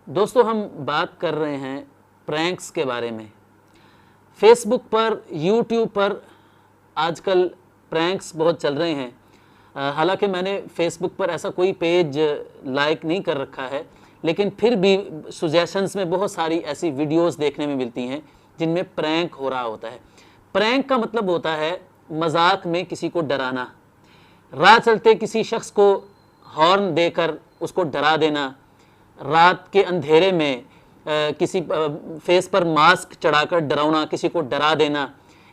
دوستو ہم بات کر رہے ہیں پرینکس کے بارے میں۔ فیس بک پر، یوٹیوب پر آج کل پرینکس بہت چل رہے ہیں۔ حالانکہ میں نے فیس بک پر ایسا کوئی پیج لائک نہیں کر رکھا ہے، لیکن پھر بھی سجیشنز میں بہت ساری ایسی ویڈیوز دیکھنے میں ملتی ہیں جن میں پرینک ہو رہا ہوتا ہے۔ پرینک کا مطلب ہوتا ہے مذاق میں کسی کو ڈرانا، راہ چلتے کسی شخص کو ہارن دے کر اس کو ڈرا دینا، رات کے اندھیرے میں کسی فیس پر ماسک چڑھا کر ڈراؤنا، کسی کو ڈرا دینا۔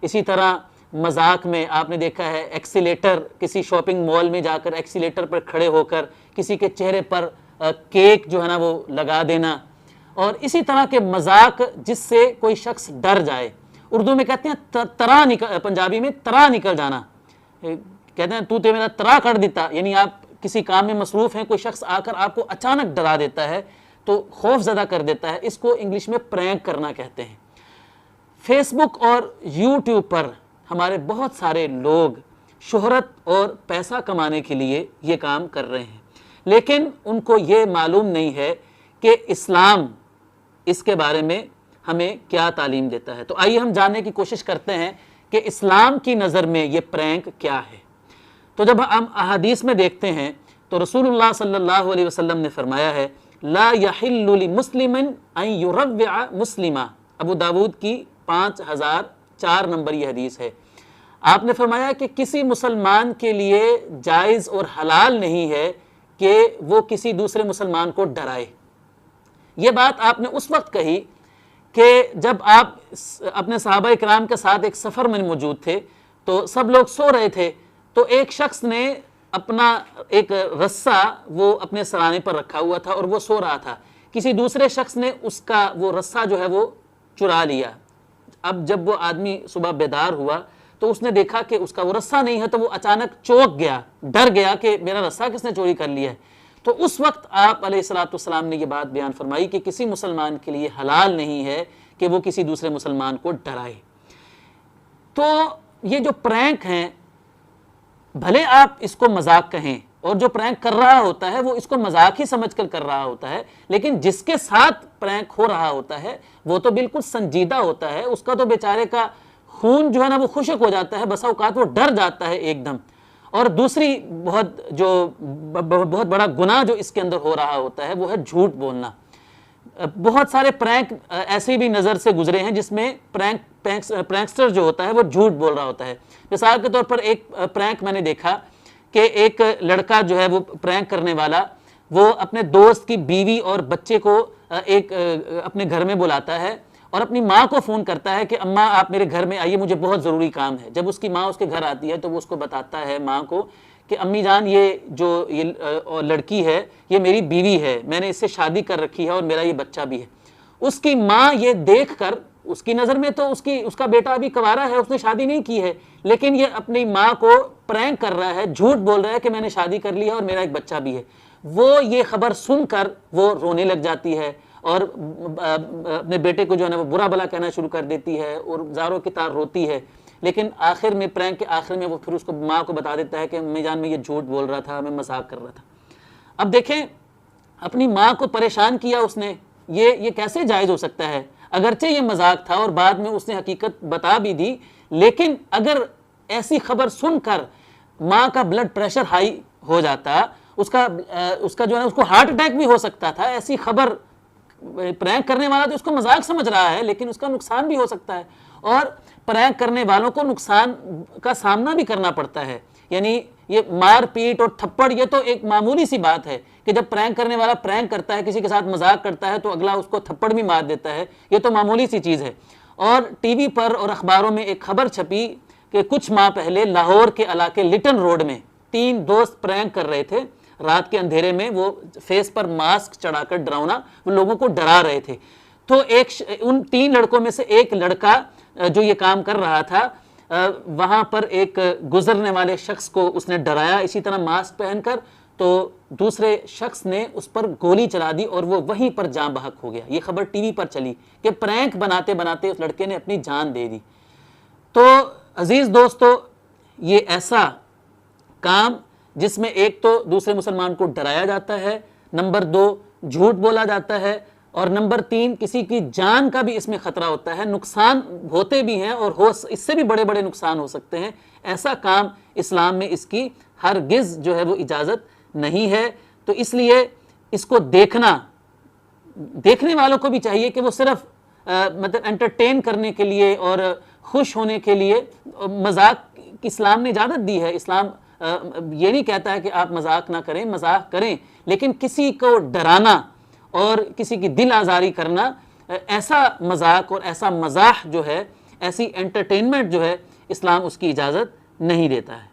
اسی طرح مذاق میں آپ نے دیکھا ہے ایکسیلیٹر، کسی شاپنگ مال میں جا کر ایکسیلیٹر پر کھڑے ہو کر کسی کے چہرے پر کیک جو ہے نا وہ لگا دینا، اور اسی طرح کے مذاق جس سے کوئی شخص ڈر جائے۔ اردو میں کہتے ہیں ترا نکل، پنجابی میں ترا نکل جانا، کہتے ہیں تو تے میرا ترا کر دیتا، یعنی آپ کسی کام میں مصروف ہیں، کوئی شخص آ کر آپ کو اچانک ڈرا دیتا ہے تو خوف زدہ کر دیتا ہے، اس کو انگلش میں پرینک کرنا کہتے ہیں۔ فیس بک اور یوٹیوب پر ہمارے بہت سارے لوگ شہرت اور پیسہ کمانے کے لیے یہ کام کر رہے ہیں، لیکن ان کو یہ معلوم نہیں ہے کہ اسلام اس کے بارے میں ہمیں کیا تعلیم دیتا ہے۔ تو آئیے ہم جاننے کی کوشش کرتے ہیں کہ اسلام کی نظر میں یہ پرینک کیا ہے۔ تو جب ہم احادیث میں دیکھتے ہیں تو رسول اللہ صلی اللہ علیہ وسلم نے فرمایا ہے لا یحل لمسلم ان یروع مسلما، ابو داود کی 5004 نمبر یہ حدیث ہے۔ آپ نے فرمایا کہ کسی مسلمان کے لیے جائز اور حلال نہیں ہے کہ وہ کسی دوسرے مسلمان کو ڈرائے۔ یہ بات آپ نے اس وقت کہی کہ جب آپ اپنے صحابہ اکرام کے ساتھ ایک سفر میں موجود تھے تو سب لوگ سو رہے تھے، تو ایک شخص نے اپنا ایک رسہ وہ اپنے سرانے پر رکھا ہوا تھا اور وہ سو رہا تھا، کسی دوسرے شخص نے اس کا وہ رسہ جو ہے وہ چرا لیا۔ اب جب وہ آدمی صبح بیدار ہوا تو اس نے دیکھا کہ اس کا وہ رسہ نہیں ہے، تو وہ اچانک چونک گیا، ڈر گیا کہ میرا رسہ کس نے چوری کر لیا ہے۔ تو اس وقت آپ علیہ السلام نے یہ بات بیان فرمائی کہ کسی مسلمان کے لیے حلال نہیں ہے کہ وہ کسی دوسرے مسلمان کو ڈرائے۔ تو یہ جو پرینک ہیں، بھلے آپ اس کو مذاق کہیں، اور جو پرینک کر رہا ہوتا ہے وہ اس کو مذاق ہی سمجھ کر رہا ہوتا ہے، لیکن جس کے ساتھ پرینک ہو رہا ہوتا ہے وہ تو بالکل سنجیدہ ہوتا ہے، اس کا تو بیچارے کا خون جو ہے نا وہ خشک ہو جاتا ہے، بسا اوقات وہ ڈر جاتا ہے ایک دم۔ اور دوسری بہت بڑا گناہ جو اس کے اندر ہو رہا ہوتا ہے وہ ہے جھوٹ بولنا۔ بہت سارے پرینک ایسے بھی نظر سے گزرے ہیں جس میں پرینکسٹر جو ہوتا ہے وہ جھوٹ بول رہا ہوتا ہے۔ مثال کے طور پر ایک پرینک میں نے دیکھا کہ ایک لڑکا جو ہے وہ پرینک کرنے والا، وہ اپنے دوست کی بیوی اور بچے کو اپنے گھر میں بلاتا ہے اور اپنی ماں کو فون کرتا ہے کہ اماں آپ میرے گھر میں آئیے، مجھے بہت ضروری کام ہے۔ جب اس کی ماں اس کے گھر آتی ہے تو وہ اس کو بتاتا ہے ماں کو کہ امی جان یہ جو لڑکی ہے یہ میری بیوی ہے، میں نے اس سے شادی کر رکھی ہے اور میرا یہ بچہ بھی ہے۔ اس کی ماں یہ دیکھ کر، اس کی نظر میں تو اس کا بیٹا ابھی کنوارا ہے، اس نے شادی نہیں کی ہے، لیکن یہ اپنی ماں کو پرینک کر رہا ہے، جھوٹ بول رہا ہے کہ میں نے شادی کر لی ہے اور میرا ایک بچہ بھی ہے۔ وہ یہ خبر سن کر وہ رونے لگ جاتی ہے اور اپنے بیٹے کو جو ہے نا وہ برا بھلا کہنا شروع کر دیتی ہے اور زاروں کی طرح روتی ہے، لیکن آخر میں پرینک کے آخر میں وہ پھر اس کو ماں کو بتا دیتا ہے کہ امی جان میں یہ جھوٹ بول رہا تھا، میں مذاق کر رہا تھا۔ اب دیکھیں اپنی ماں کو پریشان کیا اس نے، یہ کیسے جائز ہو سکتا ہے؟ اگرچہ یہ مذاق تھا اور بعد میں اس نے حقیقت بتا بھی دی، لیکن اگر ایسی خبر سن کر ماں کا بلڈ پریشر ہائی ہو جاتا، اس کا جو ہے نا اس کو ہارٹ اٹیک بھی ہو سکتا تھا۔ ایسی خبر پرینک کرنے والا تو اس کو مذاق سمجھ رہا ہے، لیکن اس کا نقصان بھی ہو سکتا ہے، اور پرینک کرنے والوں کو نقصان کا سامنا بھی کرنا پڑتا ہے۔ یعنی یہ مار پیٹ اور تھپڑ یہ تو ایک معمولی سی بات ہے کہ جب پرینک کرنے والا پرینک کرتا ہے، کسی کے ساتھ مذاق کرتا ہے تو اگلا اس کو تھپڑ بھی مار دیتا ہے، یہ تو معمولی سی چیز ہے۔ اور ٹی وی پر اور اخباروں میں ایک خبر چھپی کہ کچھ ماہ پہلے لاہور کے علاقے لٹن روڈ میں 3 دوست پرینک کر رہے تھے، رات کے اندھیرے میں وہ فیس پر ماسک چڑھا کر ڈراؤنا، وہ لوگوں کو ڈرا رہے تھے۔ تو ان 3 لڑکوں میں سے ایک لڑکا جو یہ کام کر رہا تھا، وہاں پر ایک گزرنے والے شخص کو اس نے ڈرایا اسی طرح ماسک پہن کر، تو دوسرے شخص نے اس پر گولی چلا دی اور وہ وہیں پر جاں بحق ہو گیا۔ یہ خبر ٹی وی پر چلی کہ پرینک بناتے بناتے اس لڑکے نے اپنی جان دے دی۔ تو عزیز دوستو، یہ ایسا کام جس میں ایک تو دوسرے مسلمان کو ڈرایا جاتا ہے، نمبر 2 جھوٹ بولا جاتا ہے، اور نمبر 3 کسی کی جان کا بھی اس میں خطرہ ہوتا ہے، نقصان ہوتے بھی ہیں اور اس سے بھی بڑے بڑے نقصان ہو سکتے ہیں، ایسا کام اسلام میں اس کی ہرگز جو ہے وہ اجازت نہیں ہے۔ تو اس لیے اس کو دیکھنے والوں کو بھی چاہیے کہ وہ صرف مطلب انٹرٹین کرنے کے لیے اور خوش ہونے کے لیے، مذاق اسلام نے اجازت دی ہے، اسلام یہ نہیں کہتا ہے کہ آپ مذاق نہ کریں، مذاق کریں، لیکن کسی کو ڈرانا اور کسی کی دل آزاری کرنا، ایسا مذاق اور ایسا مزاح جو ہے، ایسی انٹرٹینمنٹ جو ہے، اسلام اس کی اجازت نہیں دیتا ہے۔